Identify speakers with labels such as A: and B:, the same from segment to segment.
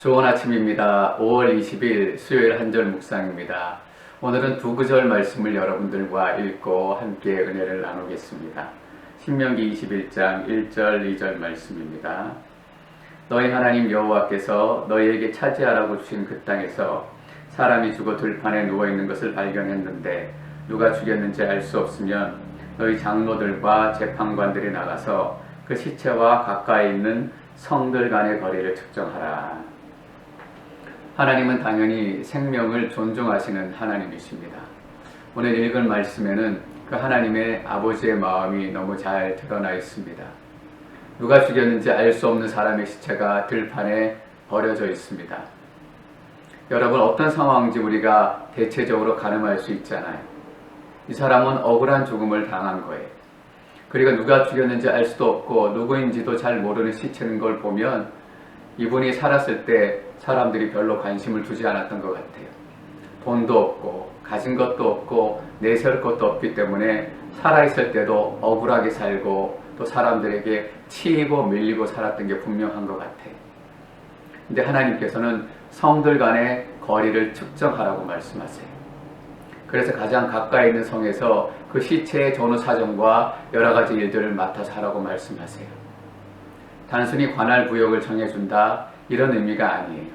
A: 좋은 아침입니다. 5월 20일 수요일 한절 묵상입니다. 오늘은 두 구절 말씀을 여러분들과 읽고 함께 은혜를 나누겠습니다. 신명기 21장 1절 2절 말씀입니다. 너희 하나님 여호와께서 너희에게 차지하라고 주신 그 땅에서 사람이 죽어 들판에 누워있는 것을 발견했는데 누가 죽였는지 알 수 없으면 너희 장로들과 재판관들이 나가서 그 시체와 가까이 있는 성들 간의 거리를 측정하라. 하나님은 당연히 생명을 존중하시는 하나님이십니다. 오늘 읽은 말씀에는 그 하나님의 아버지의 마음이 너무 잘 드러나 있습니다. 누가 죽였는지 알 수 없는 사람의 시체가 들판에 버려져 있습니다. 여러분, 어떤 상황인지 우리가 대체적으로 가늠할 수 있잖아요. 이 사람은 억울한 죽음을 당한 거예요. 그리고 누가 죽였는지 알 수도 없고 누구인지도 잘 모르는 시체인 걸 보면 이분이 살았을 때 사람들이 별로 관심을 두지 않았던 것 같아요. 돈도 없고 가진 것도 없고 내세울 것도 없기 때문에 살아있을 때도 억울하게 살고 또 사람들에게 치이고 밀리고 살았던 게 분명한 것 같아요. 근데 하나님께서는 성들 간의 거리를 측정하라고 말씀하세요. 그래서 가장 가까이 있는 성에서 그 시체의 전후 사정과 여러 가지 일들을 맡아서 하라고 말씀하세요. 단순히 관할 구역을 정해준다 이런 의미가 아니에요.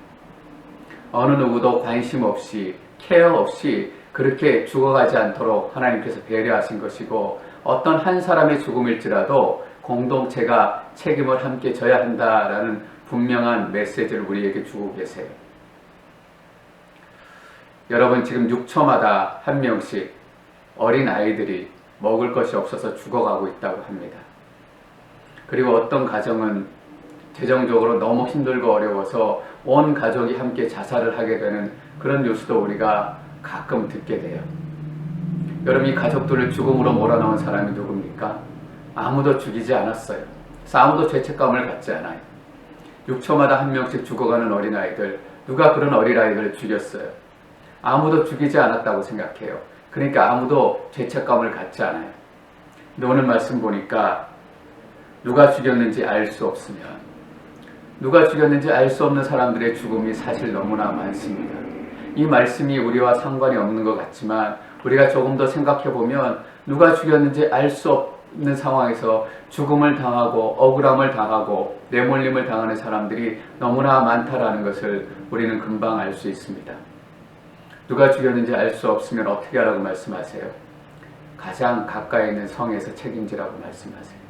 A: 어느 누구도 관심 없이 케어 없이 그렇게 죽어가지 않도록 하나님께서 배려하신 것이고 어떤 한 사람의 죽음일지라도 공동체가 책임을 함께 져야 한다라는 분명한 메시지를 우리에게 주고 계세요. 여러분, 지금 6초마다 한 명씩 어린 아이들이 먹을 것이 없어서 죽어가고 있다고 합니다. 그리고 어떤 가정은 재정적으로 너무 힘들고 어려워서 온 가족이 함께 자살을 하게 되는 그런 뉴스도 우리가 가끔 듣게 돼요. 여러분, 이 가족들을 죽음으로 몰아넣은 사람이 누굽니까? 아무도 죽이지 않았어요. 그래서 아무도 죄책감을 갖지 않아요. 6초마다 한 명씩 죽어가는 어린아이들, 누가 그런 어린아이들을 죽였어요? 아무도 죽이지 않았다고 생각해요. 그러니까 아무도 죄책감을 갖지 않아요. 근데 오늘 말씀 보니까 누가 죽였는지 알 수 없으면, 누가 죽였는지 알 수 없는 사람들의 죽음이 사실 너무나 많습니다. 이 말씀이 우리와 상관이 없는 것 같지만 우리가 조금 더 생각해보면 누가 죽였는지 알 수 없는 상황에서 죽음을 당하고 억울함을 당하고 내몰림을 당하는 사람들이 너무나 많다라는 것을 우리는 금방 알 수 있습니다. 누가 죽였는지 알 수 없으면 어떻게 하라고 말씀하세요? 가장 가까이 있는 성에서 책임지라고 말씀하세요.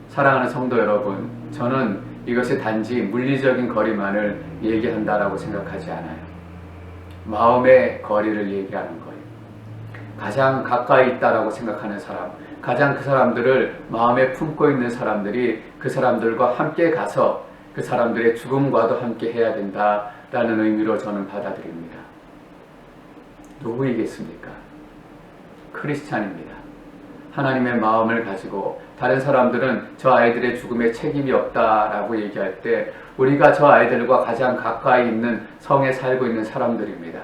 A: 사랑하는 성도 여러분, 저는 이것이 단지 물리적인 거리만을 얘기한다라고 생각하지 않아요. 마음의 거리를 얘기하는 거예요. 가장 가까이 있다라고 생각하는 사람, 가장 그 사람들을 마음에 품고 있는 사람들이 그 사람들과 함께 가서 그 사람들의 죽음과도 함께 해야 된다라는 의미로 저는 받아들입니다. 누구이겠습니까? 크리스찬입니다. 하나님의 마음을 가지고 다른 사람들은 저 아이들의 죽음에 책임이 없다라고 얘기할 때 우리가 저 아이들과 가장 가까이 있는 성에 살고 있는 사람들입니다.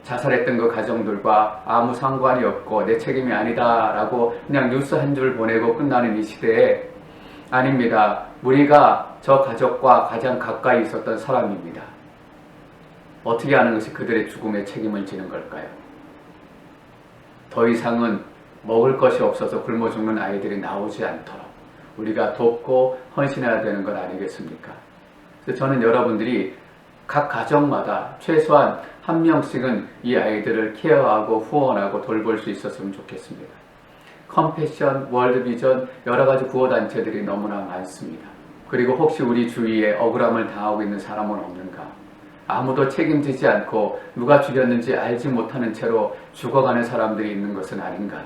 A: 자살했던 그 가정들과 아무 상관이 없고 내 책임이 아니다라고 그냥 뉴스 한 줄 보내고 끝나는 이 시대에 아닙니다. 우리가 저 가족과 가장 가까이 있었던 사람입니다. 어떻게 하는 것이 그들의 죽음에 책임을 지는 걸까요? 더 이상은 먹을 것이 없어서 굶어 죽는 아이들이 나오지 않도록 우리가 돕고 헌신해야 되는 것 아니겠습니까? 그래서 저는 여러분들이 각 가정마다 최소한 한 명씩은 이 아이들을 케어하고 후원하고 돌볼 수 있었으면 좋겠습니다. 컴패션, 월드비전, 여러 가지 구호단체들이 너무나 많습니다. 그리고 혹시 우리 주위에 억울함을 당하고 있는 사람은 없는가? 아무도 책임지지 않고 누가 죽였는지 알지 못하는 채로 죽어가는 사람들이 있는 것은 아닌가?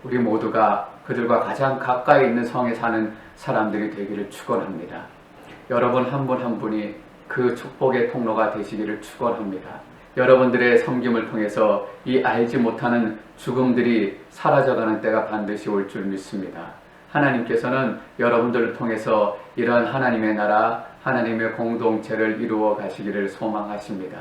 A: 우리 모두가 그들과 가장 가까이 있는 성에 사는 사람들이 되기를 축원합니다. 여러분 한 분 한 분이 그 축복의 통로가 되시기를 축원합니다. 여러분들의 섬김을 통해서 이 알지 못하는 죽음들이 사라져가는 때가 반드시 올 줄 믿습니다. 하나님께서는 여러분들을 통해서 이러한 하나님의 나라, 하나님의 공동체를 이루어 가시기를 소망하십니다.